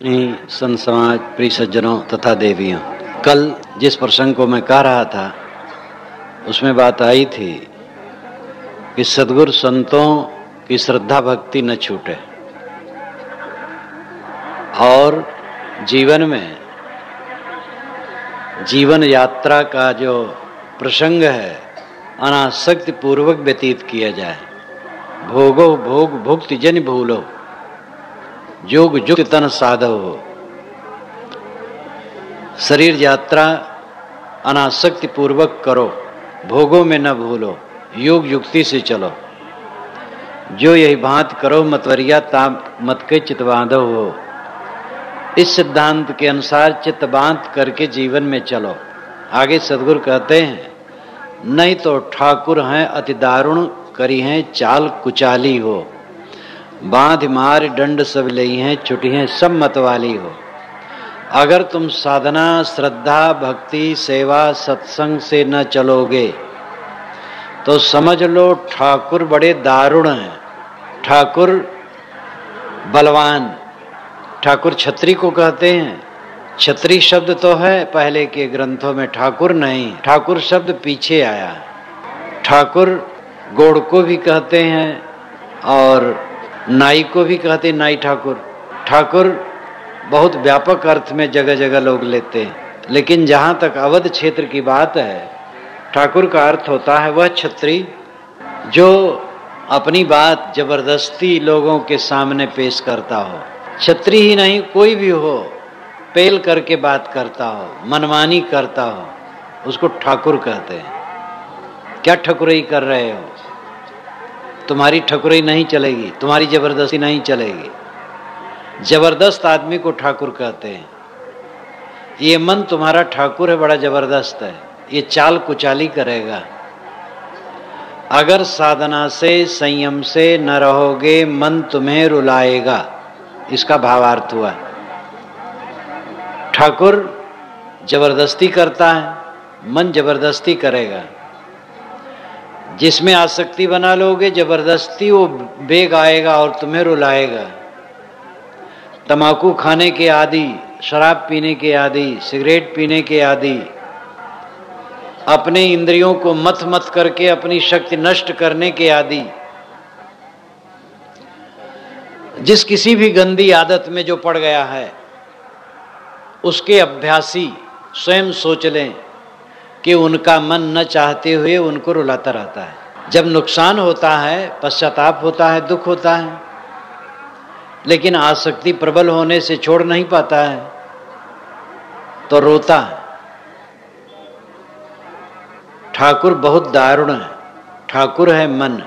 संत समाज, प्रिय सज्जनों तथा देवियों, कल जिस प्रसंग को मैं कह रहा था उसमें बात आई थी कि सद्गुरु संतों की श्रद्धा भक्ति न छूटे और जीवन में जीवन यात्रा का जो प्रसंग है अनासक्ति पूर्वक व्यतीत किया जाए। भोगो भोग भुक्ति जन भूलो, योग युक्त तन साधव हो। शरीर यात्रा अनासक्ति पूर्वक करो, भोगों में न भूलो, योग युक्ति से चलो। जो यही भांत करो मतवरिया ताम मत के चित बांधव हो। इस सिद्धांत के अनुसार चित्त बांध करके जीवन में चलो। आगे सद्गुरु कहते हैं, नहीं तो ठाकुर हैं अति दारुण, करी हैं चाल कुचाली हो। बांध मार दंड सब लई हैं, छुटी हैं सब मतवाली हो। अगर तुम साधना, श्रद्धा, भक्ति, सेवा, सत्संग से न चलोगे तो समझ लो ठाकुर बड़े दारुण हैं। ठाकुर बलवान, ठाकुर छत्री को कहते हैं। छत्री शब्द तो है पहले के ग्रंथों में, ठाकुर नहीं। ठाकुर शब्द पीछे आया। ठाकुर गोड़ को भी कहते हैं और नाई को भी कहते हैं, नाई ठाकुर। ठाकुर बहुत व्यापक अर्थ में जगह जगह लोग लेते हैं, लेकिन जहाँ तक अवध क्षेत्र की बात है, ठाकुर का अर्थ होता है वह छत्री जो अपनी बात जबरदस्ती लोगों के सामने पेश करता हो। छत्री ही नहीं, कोई भी हो, पेल करके बात करता हो, मनमानी करता हो, उसको ठाकुर कहते हैं। क्या ठकुराई कर रहे हो? तुम्हारी ठकुराई नहीं चलेगी, तुम्हारी जबरदस्ती नहीं चलेगी। जबरदस्त आदमी को ठाकुर कहते हैं। ये मन तुम्हारा ठाकुर है, बड़ा जबरदस्त है, ये चाल कुचाली करेगा। अगर साधना से, संयम से न रहोगे, मन तुम्हें रुलाएगा। इसका भावार्थ हुआ। ठाकुर जबरदस्ती करता है, मन जबरदस्ती करेगा। जिसमें आसक्ति बना लोगे जबरदस्ती, वो बेग आएगा और तुम्हें रुलाएगा। तंबाकू खाने के आदि, शराब पीने के आदि, सिगरेट पीने के आदि, अपने इंद्रियों को मत मत करके अपनी शक्ति नष्ट करने के आदि, जिस किसी भी गंदी आदत में जो पड़ गया है, उसके अभ्यासी स्वयं सोच लें कि उनका मन न चाहते हुए उनको रुलाता रहता है। जब नुकसान होता है, पश्चाताप होता है, दुख होता है, लेकिन आसक्ति प्रबल होने से छोड़ नहीं पाता है तो रोता है। ठाकुर बहुत दारुण है। ठाकुर है मन,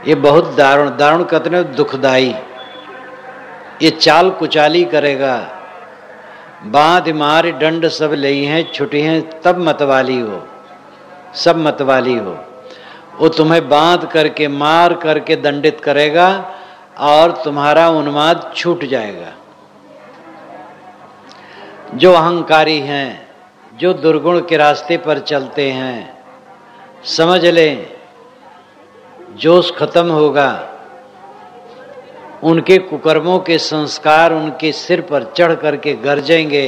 ये बहुत दारुण, दारुण कहते हैं दुखदाई। ये चाल कुचाली करेगा। बांध मार दंड सब लई हैं, छुटी हैं तब मतवाली हो, सब मतवाली हो। वो तुम्हें बांध करके, मार करके दंडित करेगा और तुम्हारा उन्माद छूट जाएगा। जो अहंकारी हैं, जो दुर्गुण के रास्ते पर चलते हैं, समझ लें जोश खत्म होगा। उनके कुकर्मों के संस्कार उनके सिर पर चढ़ करके गरजेंगे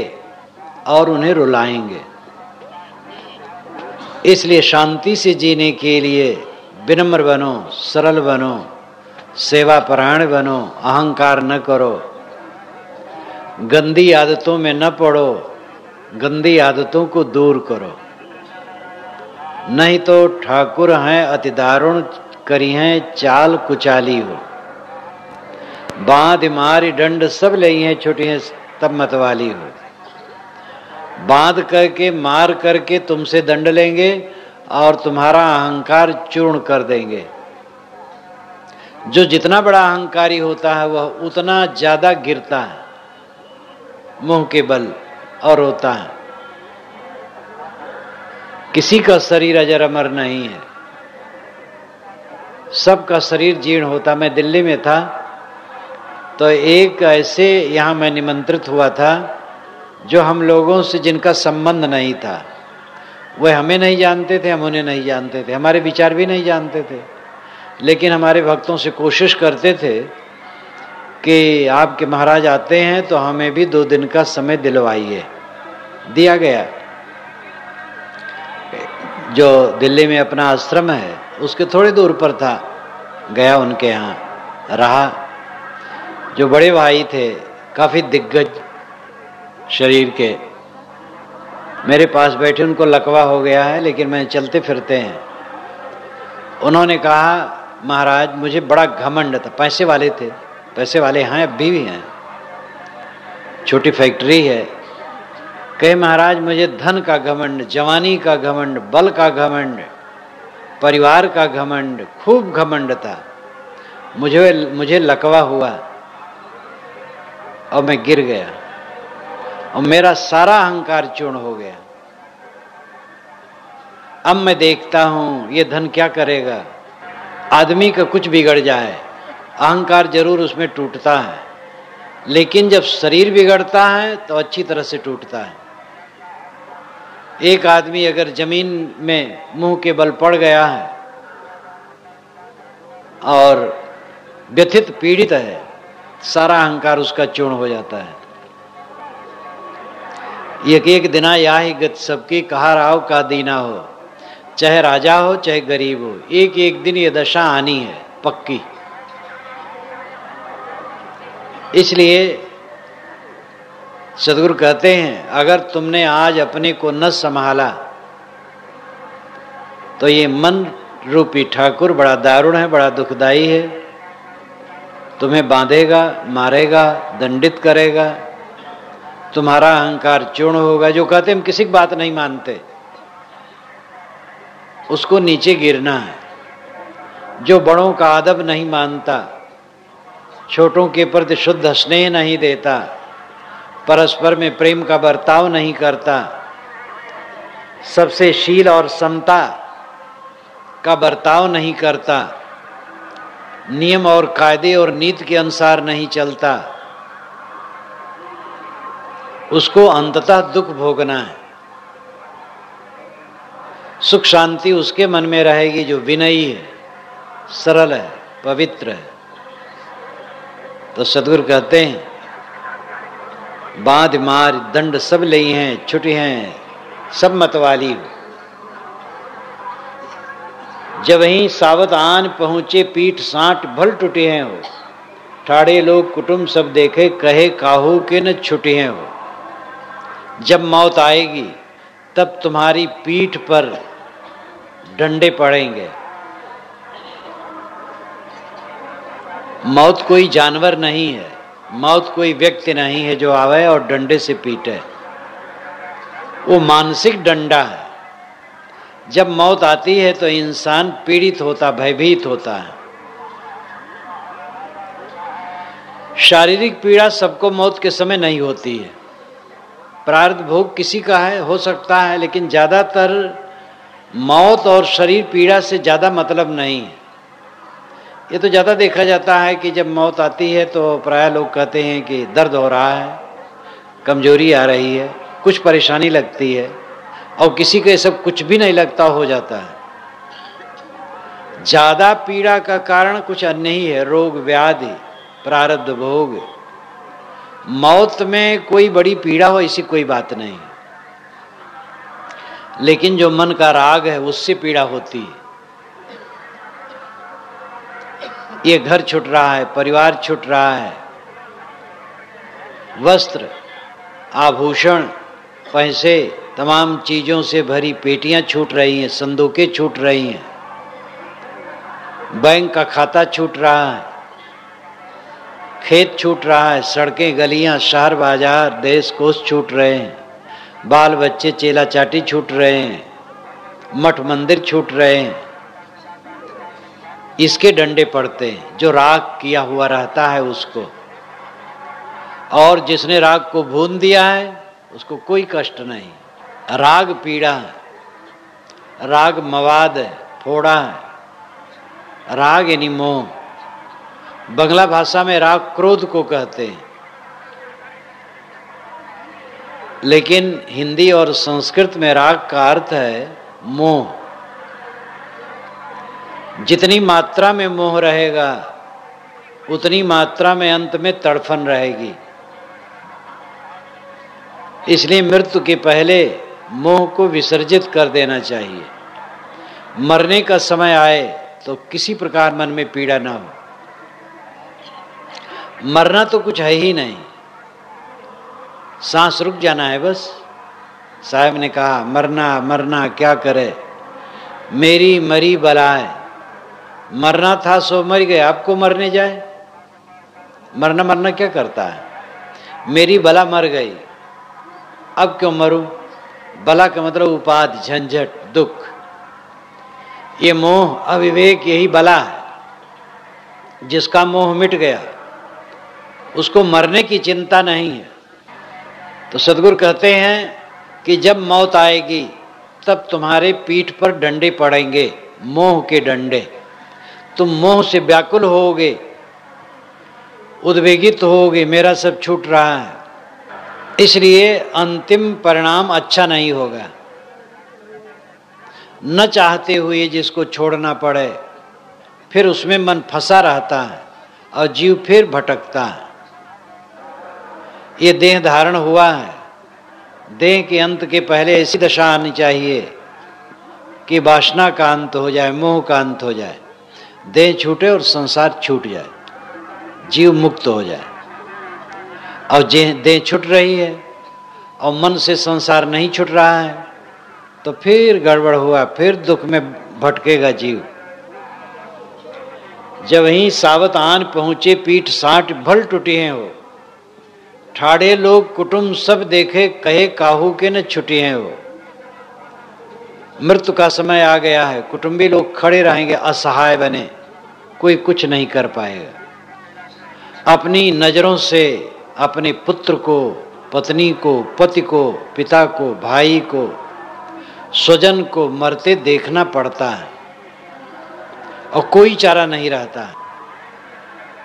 और उन्हें रुलाएंगे। इसलिए शांति से जीने के लिए विनम्र बनो, सरल बनो, सेवा परायण बनो, अहंकार न करो, गंदी आदतों में न पड़ो, गंदी आदतों को दूर करो। नहीं तो ठाकुर हैं अति दारुण, करी हैं चाल कुचाली हो। बांध मारी दंड सब लई हैं, छुटी हैं तब मतवाली हो। बांध करके, मार करके तुमसे दंड लेंगे और तुम्हारा अहंकार चूर्ण कर देंगे। जो जितना बड़ा अहंकारी होता है वह उतना ज्यादा गिरता है मुंह के बल और रोता है। किसी का शरीर अजर अमर नहीं है, सबका शरीर जीर्ण होता। मैं दिल्ली में था तो एक ऐसे यहाँ मैं निमंत्रित हुआ था जो हम लोगों से जिनका संबंध नहीं था। वह हमें नहीं जानते थे, हम उन्हें नहीं जानते थे, हमारे विचार भी नहीं जानते थे, लेकिन हमारे भक्तों से कोशिश करते थे कि आपके महाराज आते हैं तो हमें भी 2 दिन का समय दिलवाइए। दिया गया। जो दिल्ली में अपना आश्रम है उसके थोड़ी दूर पर था, गया उनके यहाँ रहा। जो बड़े भाई थे काफ़ी दिग्गज शरीर के, मेरे पास बैठे, उनको लकवा हो गया है लेकिन मैं चलते फिरते हैं। उन्होंने कहा महाराज मुझे बड़ा घमंड था, पैसे वाले थे, पैसे वाले हैं अभी भी हैं, छोटी फैक्ट्री है। कहे महाराज मुझे धन का घमंड, जवानी का घमंड, बल का घमंड, परिवार का घमंड, खूब घमंड था। मुझे लकवा हुआ और मैं गिर गया और मेरा सारा अहंकार चूर्ण हो गया। अब मैं देखता हूं ये धन क्या करेगा। आदमी का कुछ बिगड़ जाए अहंकार जरूर उसमें टूटता है, लेकिन जब शरीर बिगड़ता है तो अच्छी तरह से टूटता है। एक आदमी अगर जमीन में मुंह के बल पड़ गया है और व्यथित पीड़ित है, सारा अहंकार उसका चूर्ण हो जाता है। एक एक दिना याही गत सबकी, कहा राव का दीना हो, चाहे राजा हो चाहे गरीब हो, एक एक दिन ये दशा आनी है पक्की। इसलिए सदगुरु कहते हैं अगर तुमने आज अपने को न संभाला तो ये मन रूपी ठाकुर बड़ा दारुण है, बड़ा दुखदाई है। तुम्हें बांधेगा, मारेगा, दंडित करेगा, तुम्हारा अहंकार चूर्ण होगा। जो कहते हम किसी की बात नहीं मानते, उसको नीचे गिरना है। जो बड़ों का अदब नहीं मानता, छोटों के प्रति शुद्ध स्नेह नहीं देता, परस्पर में प्रेम का बर्ताव नहीं करता, सबसे शील और समता का बर्ताव नहीं करता, नियम और कायदे और नीति के अनुसार नहीं चलता, उसको अंततः दुख भोगना है। सुख शांति उसके मन में रहेगी जो विनयी है, सरल है, पवित्र है। तो सदगुरु कहते हैं बांध मार दंड सब लई हैं, छुटी हैं सब मतवाली हो। जब ही सावत आन पहुंचे पीठ साठ भल टूटे हैं हो, ठाड़े लोग कुटुंब सब देखे कहे काहू के न छुटे हैं हो। जब मौत आएगी तब तुम्हारी पीठ पर डंडे पड़ेंगे। मौत कोई जानवर नहीं है, मौत कोई व्यक्ति नहीं है जो आवे और डंडे से पीटे। वो मानसिक डंडा है। जब मौत आती है तो इंसान पीड़ित होता, भयभीत होता है। शारीरिक पीड़ा सबको मौत के समय नहीं होती है। प्रारब्ध भोग किसी का है, हो सकता है, लेकिन ज़्यादातर मौत और शरीर पीड़ा से ज़्यादा मतलब नहीं है। ये तो ज़्यादा देखा जाता है कि जब मौत आती है तो प्राय लोग कहते हैं कि दर्द हो रहा है, कमजोरी आ रही है, कुछ परेशानी लगती है, और किसी को ये सब कुछ भी नहीं लगता, हो जाता है। ज़्यादा पीड़ा का कारण कुछ अन्य ही है, रोग व्याधि, प्रारब्ध भोग। मौत में कोई बड़ी पीड़ा हो ऐसी कोई बात नहीं, लेकिन जो मन का राग है उससे पीड़ा होती है। ये घर छूट रहा है, परिवार छूट रहा है, वस्त्र, आभूषण, पैसे, तमाम चीजों से भरी पेटियां छूट रही हैं, संदूकें छूट रही हैं, बैंक का खाता छूट रहा है, खेत छूट रहा है, सड़कें, गलियां, शहर बाजार, देश कोष छूट रहे हैं, बाल बच्चे, चेला चाटी छूट रहे हैं, मठ मंदिर छूट रहे हैं। इसके डंडे पड़ते हैं जो राग किया हुआ रहता है उसको, और जिसने राग को भून दिया है उसको कोई कष्ट नहीं। राग पीड़ा है, राग मवाद है, फोड़ा है। राग यानी मोह। बंगला भाषा में राग क्रोध को कहते हैं, लेकिन हिंदी और संस्कृत में राग का अर्थ है मोह। जितनी मात्रा में मोह रहेगा उतनी मात्रा में अंत में तड़फन रहेगी। इसलिए मृत्यु के पहले मोह को विसर्जित कर देना चाहिए। मरने का समय आए तो किसी प्रकार मन में पीड़ा ना हो। मरना तो कुछ है ही नहीं, सांस रुक जाना है बस। साहब ने कहा मरना मरना क्या करे, मेरी मरी बलाए। मरना था सो मर गए, आपको मरने जाए। मरना मरना क्या करता है, मेरी बला मर गई, अब क्यों मरूं। बला का मतलब उपाधि, झंझट, दुख। ये मोह अविवेक यही बला है। जिसका मोह मिट गया उसको मरने की चिंता नहीं है। तो सद्गुरु कहते हैं कि जब मौत आएगी तब तुम्हारे पीठ पर डंडे पड़ेंगे, मोह के डंडे। तुम मोह से व्याकुल होगे, उद्वेगित होगे, मेरा सब छूट रहा है। इसलिए अंतिम परिणाम अच्छा नहीं होगा। न चाहते हुए जिसको छोड़ना पड़े, फिर उसमें मन फंसा रहता है और जीव फिर भटकता है। ये देह धारण हुआ है, देह के अंत के पहले ऐसी दशा आनी चाहिए कि वासना का अंत हो जाए, मोह का अंत हो जाए, देह छूटे और संसार छूट जाए, जीव मुक्त हो जाए। और देह छूट रही है और मन से संसार नहीं छूट रहा है तो फिर गड़बड़ हुआ, फिर दुख में भटकेगा जीव। जब ही सावत आन पहुंचे पीठ साठ भल टूटी हैं हो, ठाड़े लोग कुटुंब सब देखे, कहे काहू के न छुटी हैं हो। मृत्यु का समय आ गया है, कुटुंबी लोग खड़े रहेंगे असहाय बने, कोई कुछ नहीं कर पाएगा। अपनी नजरों से अपने पुत्र को, पत्नी को, पति को, पिता को, भाई को, स्वजन को मरते देखना पड़ता है और कोई चारा नहीं रहता।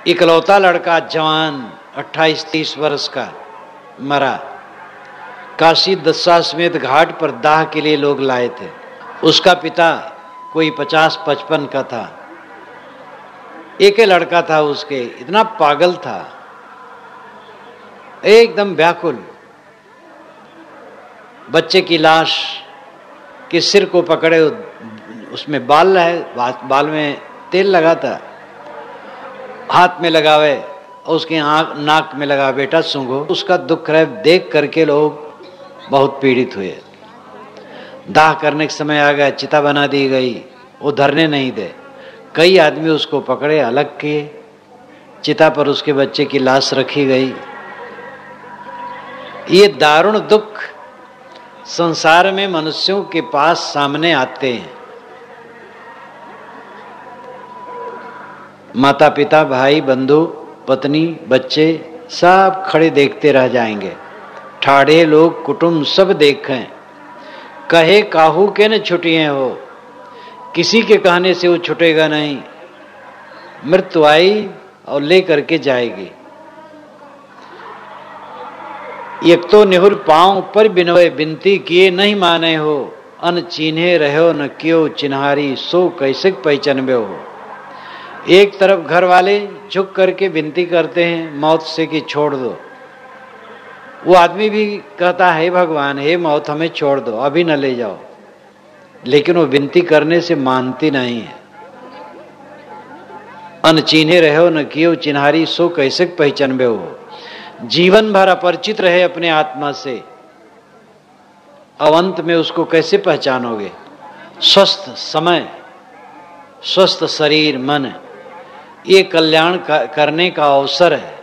इकलौता लड़का जवान 28-30 वर्ष का मरा। काशी दशाश्वमेध घाट पर दाह के लिए लोग लाए थे। उसका पिता कोई 50-55 का था। एक ही लड़का था उसके, इतना पागल था, एकदम व्याकुल। बच्चे की लाश के सिर को पकड़े, उसमें बाल है, बाल में तेल लगा था, हाथ में लगावे और उसके आँख नाक में लगा, बेटा सूंघो। उसका दुख रहे देख करके लोग बहुत पीड़ित हुए। दाह करने के समय आ गया, चिता बना दी गई, वो धरने नहीं दे। कई आदमी उसको पकड़े, अलग किए, चिता पर उसके बच्चे की लाश रखी गई। ये दारुण दुख संसार में मनुष्यों के पास सामने आते हैं। माता पिता, भाई बंधु, पत्नी, बच्चे सब खड़े देखते रह जाएंगे। ठाड़े लोग कुटुंब सब देखें, कहे काहू के न छुटिए हो। किसी के कहने से वो छुटेगा नहीं। मृत्यु आई और ले करके जाएगी। एक तो निहुर पांव पर बिनवे, बिनती किए नहीं माने हो। अन चिन्हे रहो न क्यों चिन्हारी, सो कैसे पहचानबे हो। एक तरफ घर वाले झुक करके विनती करते हैं मौत से कि छोड़ दो। वो आदमी भी कहता है, हे भगवान, हे मौत, हमें छोड़ दो, अभी न ले जाओ। लेकिन वो विनती करने से मानती नहीं है। अन चिन्हे रहो न क्यों चिन्हारी, सो कैसे पहचानबे हो। जीवन भर अपरिचित रहे अपने आत्मा से, अवंत में उसको कैसे पहचानोगे। स्वस्थ समय, स्वस्थ शरीर, मन, ये कल्याण करने का अवसर है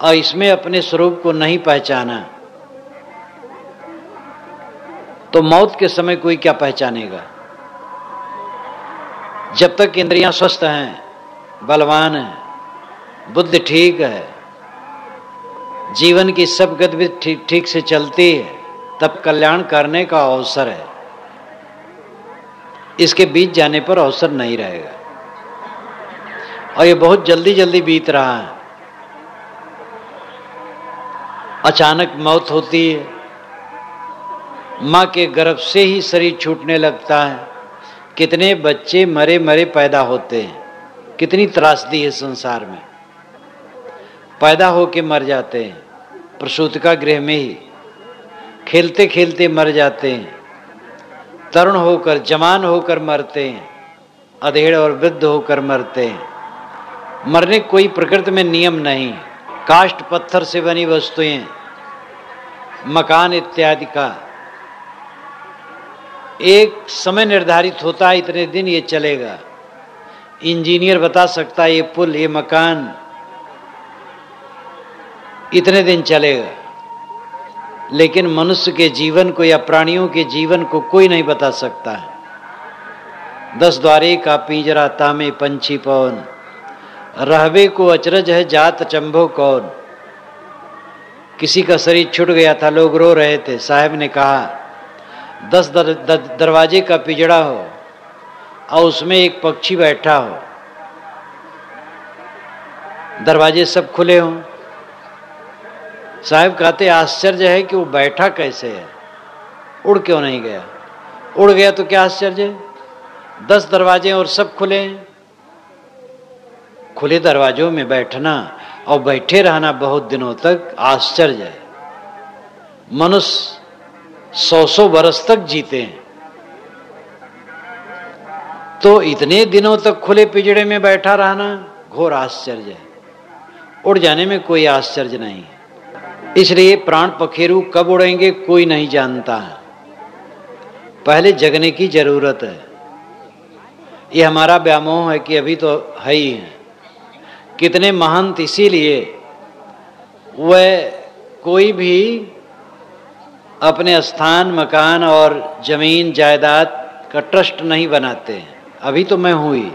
और इसमें अपने स्वरूप को नहीं पहचाना तो मौत के समय कोई क्या पहचानेगा। जब तक इंद्रियां स्वस्थ हैं, बलवान है, बुद्धि ठीक है, जीवन की सब गतिविधि ठीक ठीक से चलती है, तब कल्याण करने का अवसर है। इसके बीत जाने पर अवसर नहीं रहेगा और ये बहुत जल्दी जल्दी बीत रहा है। अचानक मौत होती है, माँ के गर्भ से ही शरीर छूटने लगता है। कितने बच्चे मरे मरे पैदा होते हैं, कितनी त्रासदी है संसार में। पैदा होके मर जाते हैं, प्रसूतिका गृह में ही खेलते खेलते मर जाते हैं, तरुण होकर जवान होकर मरते हैं, अधेड़ और वृद्ध होकर मरते हैं। मरने कोई प्रकृति में नियम नहीं। काष्ठ पत्थर से बनी वस्तुएं, मकान इत्यादि का एक समय निर्धारित होता है, इतने दिन ये चलेगा। इंजीनियर बता सकता है ये पुल, ये मकान इतने दिन चलेगा, लेकिन मनुष्य के जीवन को या प्राणियों के जीवन को कोई नहीं बता सकता है। 10 द्वारे का पिंजरा तामे पंछी पवन, रहबे को अचरज है जात चंभो कौन। किसी का शरीर छूट गया था, लोग रो रहे थे। साहब ने कहा 10 दरवाजे का पिंजरा हो और उसमें एक पक्षी बैठा हो, दरवाजे सब खुले हों। साहब कहते आश्चर्य है कि वो बैठा कैसे है, उड़ क्यों नहीं गया? उड़ गया तो क्या आश्चर्य है? 10 दरवाजे और सब खुले हैं। खुले दरवाजों में बैठना और बैठे रहना बहुत दिनों तक आश्चर्य है। मनुष्य 100 बरस तक जीते हैं, तो इतने दिनों तक खुले पिंजड़े में बैठा रहना घोर आश्चर्य है। उड़ जाने में कोई आश्चर्य नहीं। इसलिए प्राण पखेरु कब उड़ेंगे कोई नहीं जानता है, पहले जगने की जरूरत है। ये हमारा व्यामोह है कि अभी तो है ही है। कितने महंत इसीलिए वह कोई भी अपने स्थान, मकान और जमीन जायदाद का ट्रस्ट नहीं बनाते हैं। अभी तो मैं हूँ ही,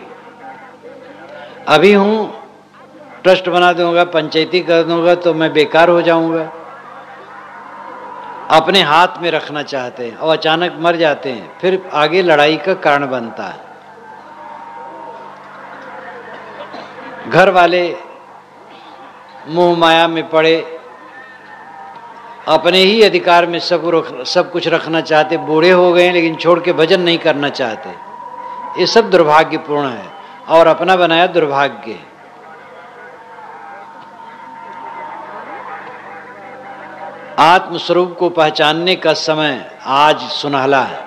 अभी हूँ, ट्रस्ट बना दूंगा, पंचायती कर दूंगा तो मैं बेकार हो जाऊंगा। अपने हाथ में रखना चाहते हैं और अचानक मर जाते हैं, फिर आगे लड़ाई का कारण बनता है। घर वाले मोह माया में पड़े, अपने ही अधिकार में सब कुछ रखना चाहते, बूढ़े हो गए लेकिन छोड़ के भजन नहीं करना चाहते। ये सब दुर्भाग्यपूर्ण है और अपना बनाया दुर्भाग्य है। आत्मस्वरूप को पहचानने का समय आज सुनहला है।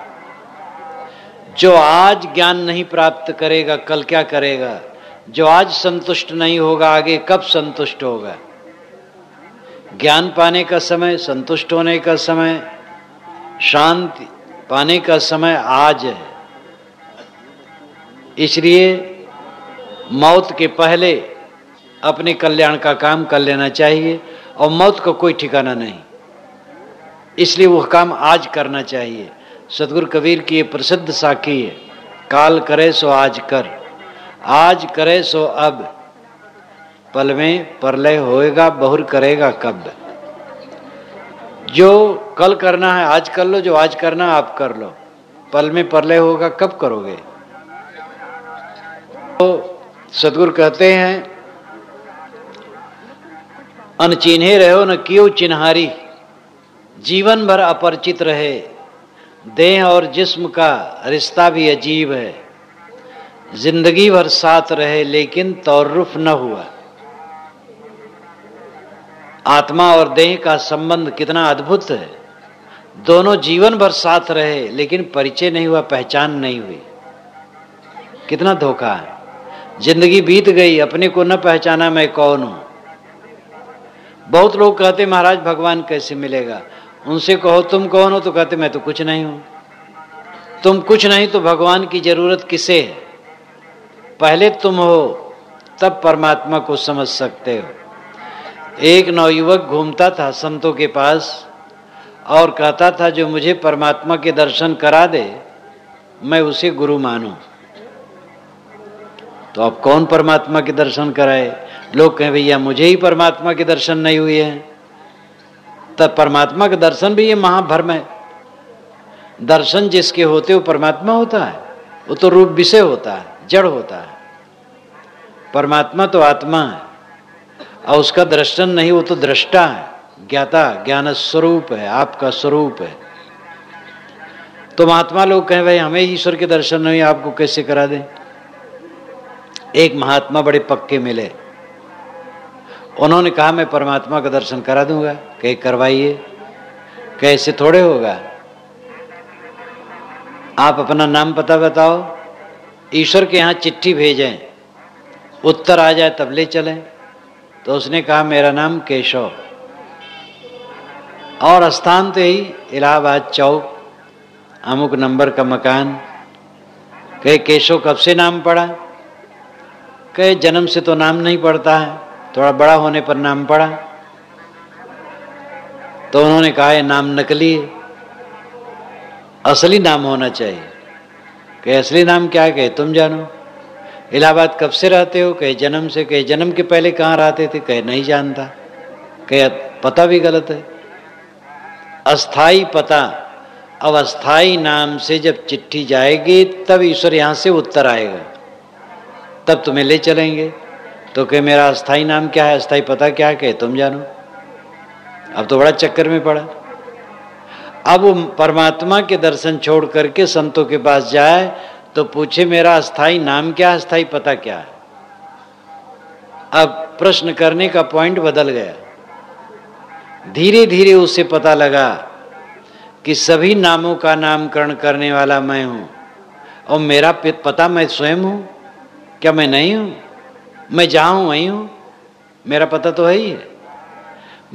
जो आज ज्ञान नहीं प्राप्त करेगा कल क्या करेगा? जो आज संतुष्ट नहीं होगा आगे कब संतुष्ट होगा? ज्ञान पाने का समय, संतुष्ट होने का समय, शांति पाने का समय आज है। इसलिए मौत के पहले अपने कल्याण का काम कर लेना चाहिए और मौत का कोई ठिकाना नहीं, इसलिए वह काम आज करना चाहिए। सतगुरु कबीर की ये प्रसिद्ध साखी है, काल करे सो आज कर, आज करे सो अब, पल में प्रलय होएगा बहुर करेगा कब। जो कल करना है आज कर लो, जो आज करना है आप कर लो, पल में प्रलय होगा कब करोगे? तो सतगुरु कहते हैं अनचिन्हे रहो न कियो चिन्हारी, जीवन भर अपरिचित रहे, देह और जिस्म का रिश्ता भी अजीब है, जिंदगी भर साथ रहे लेकिन तौर्रुफ न हुआ। आत्मा और देह का संबंध कितना अद्भुत है, दोनों जीवन भर साथ रहे लेकिन परिचय नहीं हुआ, पहचान नहीं हुई। कितना धोखा है। जिंदगी बीत गई, अपने को न पहचाना मैं कौन हूं। बहुत लोग कहते महाराज भगवान कैसे मिलेगा? उनसे कहो तुम कौन हो तो कहते मैं तो कुछ नहीं हूं। तुम कुछ नहीं तो भगवान की जरूरत किसे है? पहले तुम हो तब परमात्मा को समझ सकते हो। एक नवयुवक घूमता था संतों के पास और कहता था जो मुझे परमात्मा के दर्शन करा दे मैं उसे गुरु मानूं। तो अब कौन परमात्मा के दर्शन कराए? लोग कहें भैया मुझे ही परमात्मा के दर्शन नहीं हुए हैं। तब परमात्मा का दर्शन भी ये महाभ्रम है। दर्शन जिसके होते वो परमात्मा होता है? वो तो रूप विषय होता है, जड़ होता है। परमात्मा तो आत्मा है और उसका दर्शन नहीं, वो तो दृष्टा है, ज्ञाता, ज्ञान स्वरूप है, आपका स्वरूप है। तो महात्मा लोग कहें भाई हमें ईश्वर के दर्शन नहीं, आपको कैसे करा दें? एक महात्मा बड़े पक्के मिले, उन्होंने कहा मैं परमात्मा का दर्शन करा दूंगा। कहे करवाइए। कैसे थोड़े होगा, आप अपना नाम पता बताओ, ईश्वर के यहाँ चिट्ठी भेजें, उत्तर आ जाए तब ले चलें। तो उसने कहा मेरा नाम केशव, और स्थान तो यही इलाहाबाद चौक, अमुक नंबर का मकान। कहे केशव कब से नाम पड़ा? कहे जन्म से तो नाम नहीं पड़ता है, थोड़ा बड़ा होने पर नाम पड़ा। तो उन्होंने कहा ये नाम नकली है, असली नाम होना चाहिए। कहे असली नाम क्या है? कहे तुम जानो। इलाहाबाद कब से रहते हो? कहे जन्म से। कहे जन्म के पहले कहाँ रहते थे? कहे नहीं जानता। कहे पता भी गलत है, अस्थाई पता। अब अस्थाई नाम से जब चिट्ठी जाएगी तब ईश्वर यहाँ से उत्तर आएगा, तब तुम्हें ले चलेंगे। तो कहे मेरा अस्थाई नाम क्या है, अस्थाई पता क्या है? कहे तुम जानो। अब तो बड़ा चक्कर में पड़ा। अब वो परमात्मा के दर्शन छोड़ करके संतों के पास जाए तो पूछे मेरा अस्थाई नाम क्या है, अस्थाई पता क्या है? अब प्रश्न करने का पॉइंट बदल गया। धीरे धीरे उसे पता लगा कि सभी नामों का नामकरण करने वाला मैं हूं, और मेरा पता मैं स्वयं हूं। क्या मैं नहीं हूं? मैं जहां हूं वहीं हूं, मेरा पता तो है ही है।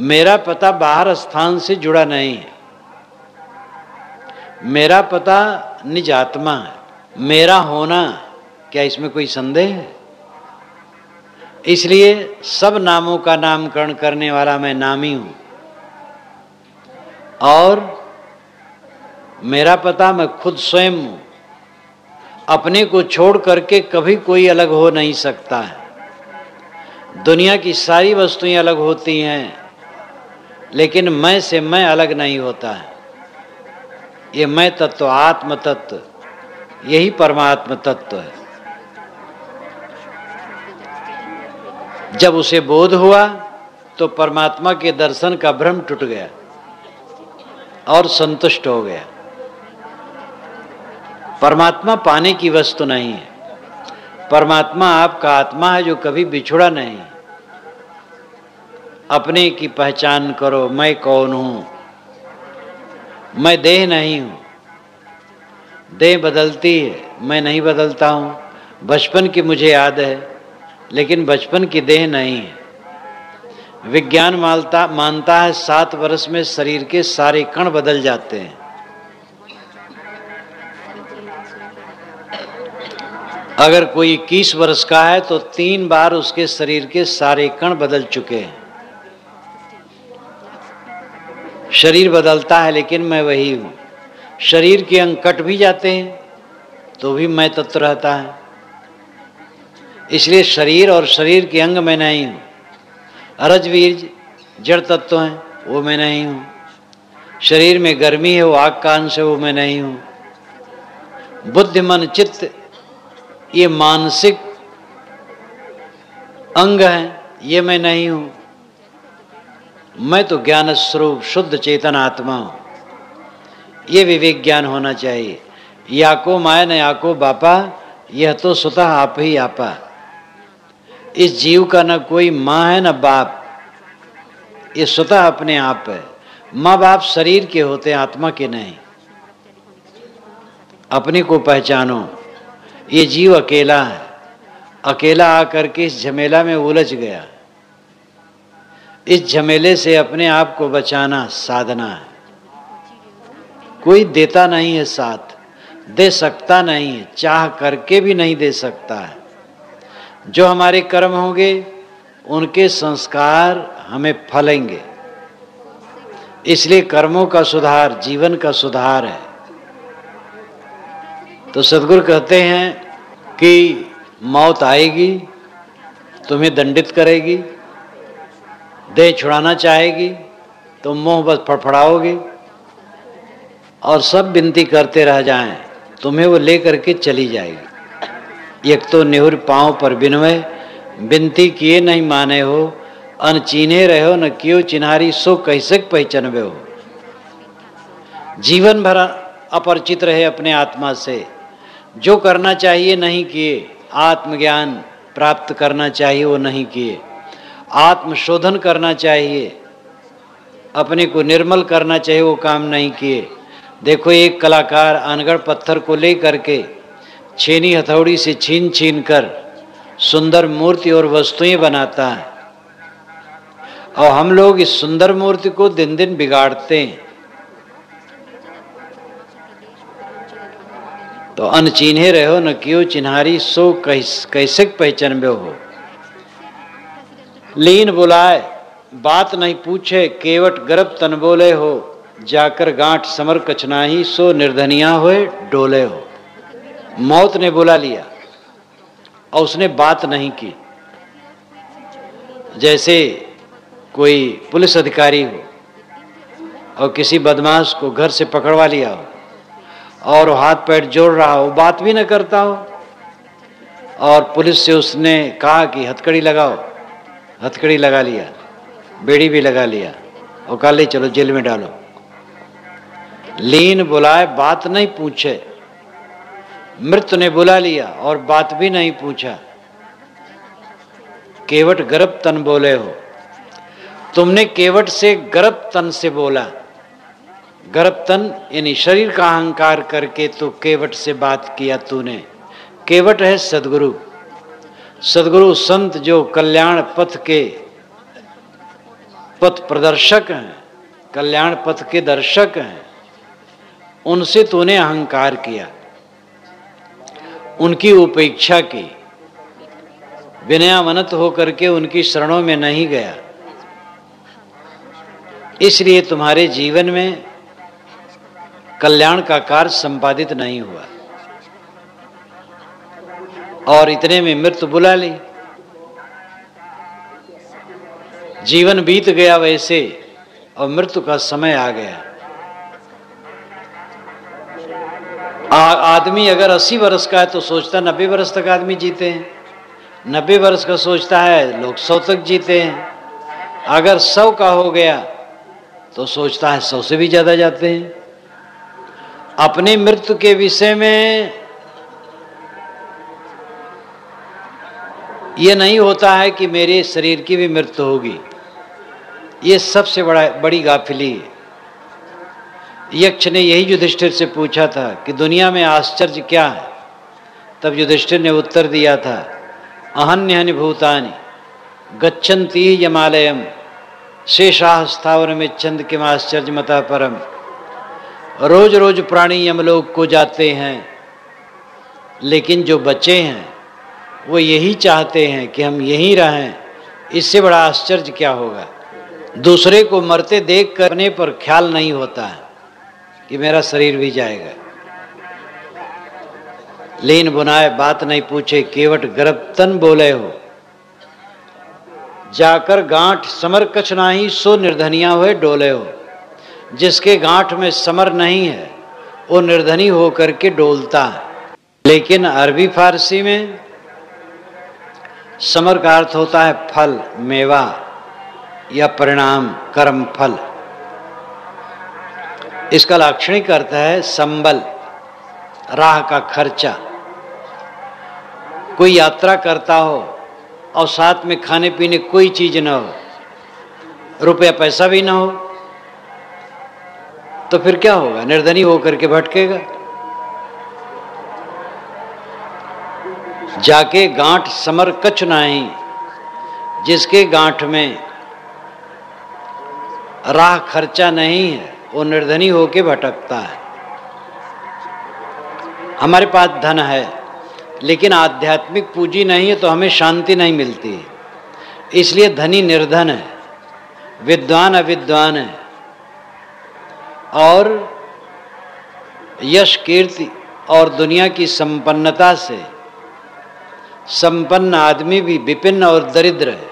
मेरा पता बाहर स्थान से जुड़ा नहीं है, मेरा पता निज आत्मा है। मेरा होना, क्या इसमें कोई संदेह है? इसलिए सब नामों का नामकरण करने वाला मैं नामी हूं, और मेरा पता मैं खुद स्वयं हूं। अपने को छोड़ करके कभी कोई अलग हो नहीं सकता है। दुनिया की सारी वस्तुएं अलग होती हैं, लेकिन मैं से मैं अलग नहीं होता है। ये मैं तत्व, आत्म तत्व, यही परमात्म तत्व है। जब उसे बोध हुआ तो परमात्मा के दर्शन का भ्रम टूट गया और संतुष्ट हो गया। परमात्मा पाने की वस्तु नहीं है, परमात्मा आपका आत्मा है जो कभी बिछुड़ा नहीं। अपने की पहचान करो, मैं कौन हूं? मैं देह नहीं हूं, देह बदलती है, मैं नहीं बदलता हूं। बचपन की मुझे याद है, लेकिन बचपन की देह नहीं है। विज्ञान मानता है 7 वर्ष में शरीर के सारे कण बदल जाते हैं। अगर कोई 21 वर्ष का है तो 3 बार उसके शरीर के सारे कण बदल चुके हैं। शरीर बदलता है, लेकिन मैं वही हूं। शरीर के अंग कट भी जाते हैं तो भी मैं तत्व रहता है। इसलिए शरीर और शरीर के अंग में नहीं हूं। अरजवीर जड़ तत्व हैं, वो मैं नहीं हूं। शरीर में गर्मी है, वो आग का अंश है, वो मैं नहीं हूं। बुद्धि मन चित्त ये मानसिक अंग हैं, ये मैं नहीं हूं। मैं तो ज्ञान स्वरूप शुद्ध चेतन आत्मा हूं। ये विवेक ज्ञान होना चाहिए। याको माया न याको बापा, यह तो स्वतः आप ही आपा। इस जीव का न कोई माँ है न बाप, ये स्वतः अपने आप है। माँ बाप शरीर के होते, आत्मा के नहीं। अपने को पहचानो। ये जीव अकेला है, अकेला आकर के इस झमेला में उलझ गया। इस झमेले से अपने आप को बचाना साधना है। कोई देता नहीं है साथ, दे सकता नहीं है, चाह करके भी नहीं दे सकता है। जो हमारे कर्म होंगे उनके संस्कार हमें फलेंगे। इसलिए कर्मों का सुधार जीवन का सुधार है। तो सद्गुरु कहते हैं कि मौत आएगी, तुम्हें दंडित करेगी, देह छुड़ाना चाहेगी, तुम मुंह बस फड़फड़ाओगे और सब विनती करते रह जाएं, तुम्हें वो ले करके चली जाएगी। एक तो नेहुर पांव पर बिनवे, विनती किए नहीं माने हो, अनचीन्हे रहो न कियो चिन्हारी, सो कैसे पहचानवे हो। जीवन भर अपरिचित रहे अपने आत्मा से, जो करना चाहिए नहीं किए, आत्मज्ञान प्राप्त करना चाहिए वो नहीं किए, आत्मशोधन करना चाहिए, अपने को निर्मल करना चाहिए, वो काम नहीं किए। देखो एक कलाकार अनगढ़ पत्थर को ले करके छेनी हथौड़ी से छीन छीन कर सुंदर मूर्ति और वस्तुएं बनाता है, और हम लोग इस सुंदर मूर्ति को दिन दिन बिगाड़ते हैं। तो अनचिन्हे रहो न क्यों चिन्हारी, सो कैसे पहचानबे हो। लीन बुलाए बात नहीं पूछे, केवट गर्भ तन बोले हो, जाकर गांठ समर कछनाही, सो निर्धनिया होए डोले हो। मौत ने बुला लिया और उसने बात नहीं की। जैसे कोई पुलिस अधिकारी हो और किसी बदमाश को घर से पकड़वा लिया हो और हाथ पैर जोड़ रहा हो, बात भी न करता हो, और पुलिस से उसने कहा कि हथकड़ी लगाओ, हथकड़ी लगा लिया, बेड़ी भी लगा लिया और कहा ले चलो जेल में डालो। लीन बुलाए बात नहीं पूछे, मृत्यु ने बुला लिया और बात भी नहीं पूछा। केवट गर्भ तन बोले हो, तुमने केवट से गर्भ तन से बोला। गर्भ तन यानी शरीर का अहंकार करके तो केवट से बात किया तूने। केवट है सदगुरु, सदगुरु संत जो कल्याण पथ के पथ प्रदर्शक हैं, कल्याण पथ के दर्शक हैं, उनसे तूने अहंकार किया, उनकी उपेक्षा की, विनयावनत होकर के उनकी शरणों में नहीं गया। इसलिए तुम्हारे जीवन में कल्याण का कार्य संपादित नहीं हुआ, और इतने में मृत्यु बुला ली। जीवन बीत गया वैसे और मृत्यु का समय आ गया। आदमी अगर 80 वर्ष का है तो सोचता 90 वर्ष तक आदमी जीते हैं, 90 वर्ष का सोचता है लोग 100 तक जीते हैं, अगर 100 का हो गया तो सोचता है 100 से भी ज्यादा जाते हैं। अपने मृत्यु के विषय में यह नहीं होता है कि मेरे शरीर की भी मृत्यु होगी, ये सबसे बड़ी गाफिली है। यक्ष ने यही युधिष्ठिर से पूछा था कि दुनिया में आश्चर्य क्या है, तब युधिष्ठिर ने उत्तर दिया था अहन्यहनि भूतानि गच्छन्ति यमालयम शेषाः स्थावरमिच्छन्ति किमाश्चर्यमतः परम। रोज रोज प्राणी यमलोक को जाते हैं, लेकिन जो बचे हैं वो यही चाहते हैं कि हम यहीं रहें, इससे बड़ा आश्चर्य क्या होगा। दूसरे को मरते देख करने पर ख्याल नहीं होता है कि मेरा शरीर भी जाएगा। लीन बुनाए बात नहीं पूछे, केवट गर्भ तन बोले हो, जाकर गांठ समर कछ नाही, सो निर्धनिया हुए डोले हो। जिसके गांठ में समर नहीं है वो निर्धनी होकर के डोलता है। लेकिन अरबी फारसी में समर का अर्थ होता है फल, मेवा या परिणाम, कर्म फल। इसका लाक्षणिक अर्थ है संबल, राह का खर्चा। कोई यात्रा करता हो और साथ में खाने पीने कोई चीज न हो, रुपया पैसा भी ना हो, तो फिर क्या होगा, निर्धनी होकर के भटकेगा। जाके गांठ समर कछ नाही, जिसके गांठ में राह खर्चा नहीं है वो निर्धनी होके भटकता है। हमारे पास धन है लेकिन आध्यात्मिक पूंजी नहीं है तो हमें शांति नहीं मिलती है, इसलिए धनी निर्धन है, विद्वान अविद्वान है, और यश कीर्ति और दुनिया की संपन्नता से संपन्न आदमी भी विपिन्न और दरिद्र है।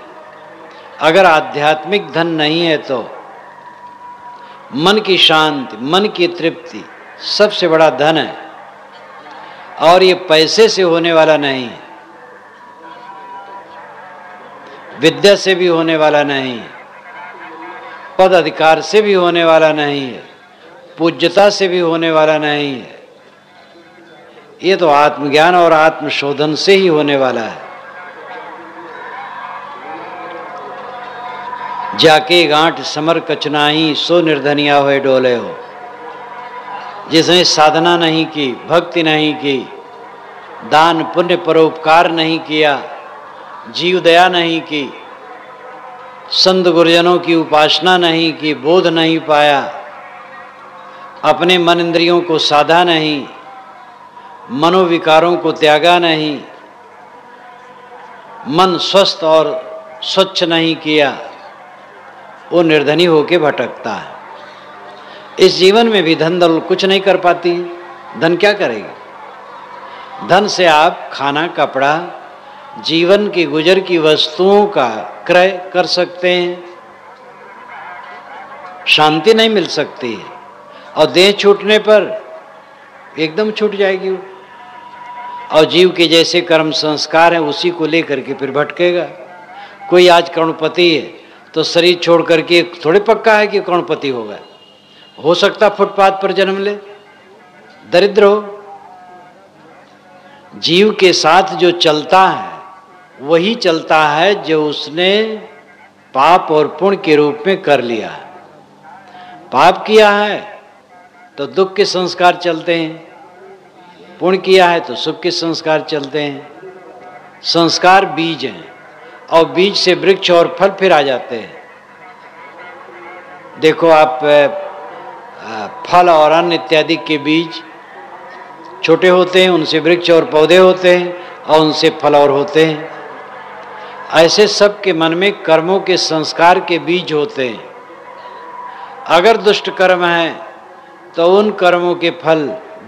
अगर आध्यात्मिक धन नहीं है तो मन की शांति, मन की तृप्ति सबसे बड़ा धन है, और ये पैसे से होने वाला नहीं है, विद्या से भी होने वाला नहीं है, पद अधिकार से भी होने वाला नहीं है, पूज्यता से भी होने वाला नहीं है। ये तो आत्मज्ञान और आत्मशोधन से ही होने वाला है। जाके गांठ समर कचनाही सो निर्धनिया हुए डोले हो। जिसने साधना नहीं की, भक्ति नहीं की, दान पुण्य परोपकार नहीं किया, जीव दया नहीं की, संत गुरुजनों की उपासना नहीं की, बोध नहीं पाया, अपने मन इंद्रियों को साधा नहीं, मनोविकारों को त्यागा नहीं, मन स्वस्थ और स्वच्छ नहीं किया, वो निर्धनी होके भटकता है। इस जीवन में भी धन दौलत कुछ नहीं कर पाती। धन क्या करेगी? धन से आप खाना, कपड़ा, जीवन की गुजर की वस्तुओं का क्रय कर सकते हैं, शांति नहीं मिल सकती है। और देह छूटने पर एकदम छूट जाएगी वो। और जीव के जैसे कर्म संस्कार हैं उसी को लेकर के फिर भटकेगा। कोई आज करोड़पति है तो शरीर छोड़ करके थोड़े पक्का है कि करोड़पति होगा। हो सकता फुटपाथ पर जन्म ले, दरिद्र हो। जीव के साथ जो चलता है वही चलता है जो उसने पाप और पुण्य के रूप में कर लिया है। पाप किया है तो दुख के संस्कार चलते हैं, पुण्य किया है तो सुख के संस्कार चलते हैं। संस्कार बीज हैं और बीज से वृक्ष और फल फिर आ जाते हैं। देखो आप फल और अन्न इत्यादि के बीज छोटे होते हैं, उनसे वृक्ष और पौधे होते हैं और उनसे फल और होते हैं। ऐसे सब के मन में कर्मों के संस्कार के बीज होते हैं। अगर दुष्ट कर्म है तो उन कर्मों के फल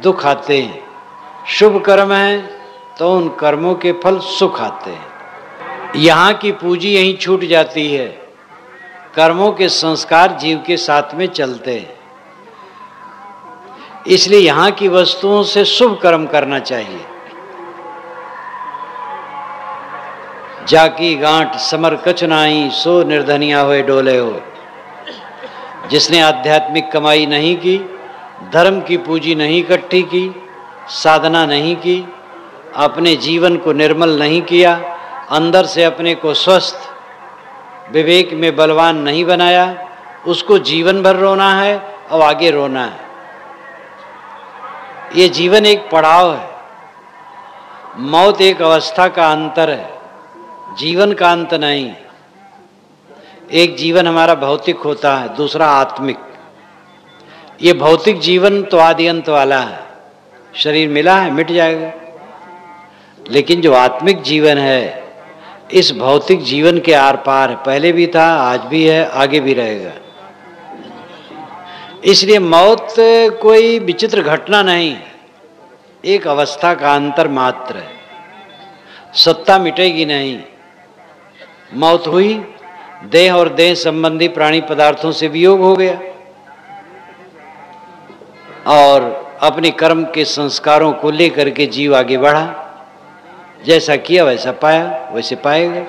दुख आते हैं, शुभ कर्म है तो उन कर्मों के फल सुख आते हैं। यहाँ की पूंजी यहीं छूट जाती है। कर्मों के संस्कार जीव के साथ में चलते हैं, इसलिए यहाँ की वस्तुओं से शुभ कर्म करना चाहिए। जाकी गांठ समर कचनाई सो निर्धनिया हुए डोले हो। जिसने आध्यात्मिक कमाई नहीं की, धर्म की पूंजी नहीं इकट्ठी की, साधना नहीं की, अपने जीवन को निर्मल नहीं किया, अंदर से अपने को स्वस्थ विवेक में बलवान नहीं बनाया, उसको जीवन भर रोना है और आगे रोना है। ये जीवन एक पड़ाव है। मौत एक अवस्था का अंतर है, जीवन का अंत नहीं। एक जीवन हमारा भौतिक होता है, दूसरा आत्मिक। ये भौतिक जीवन तो आदि अंत वाला है, शरीर मिला है मिट जाएगा। लेकिन जो आत्मिक जीवन है इस भौतिक जीवन के आर पार है, पहले भी था, आज भी है, आगे भी रहेगा। इसलिए मौत कोई विचित्र घटना नहीं है, एक अवस्था का अंतर मात्र है। सत्ता मिटेगी नहीं। मौत हुई, देह और देह संबंधी प्राणी पदार्थों से वियोग हो गया और अपने कर्म के संस्कारों को लेकर के जीव आगे बढ़ा। जैसा किया वैसा पाया, वैसे पाएगा।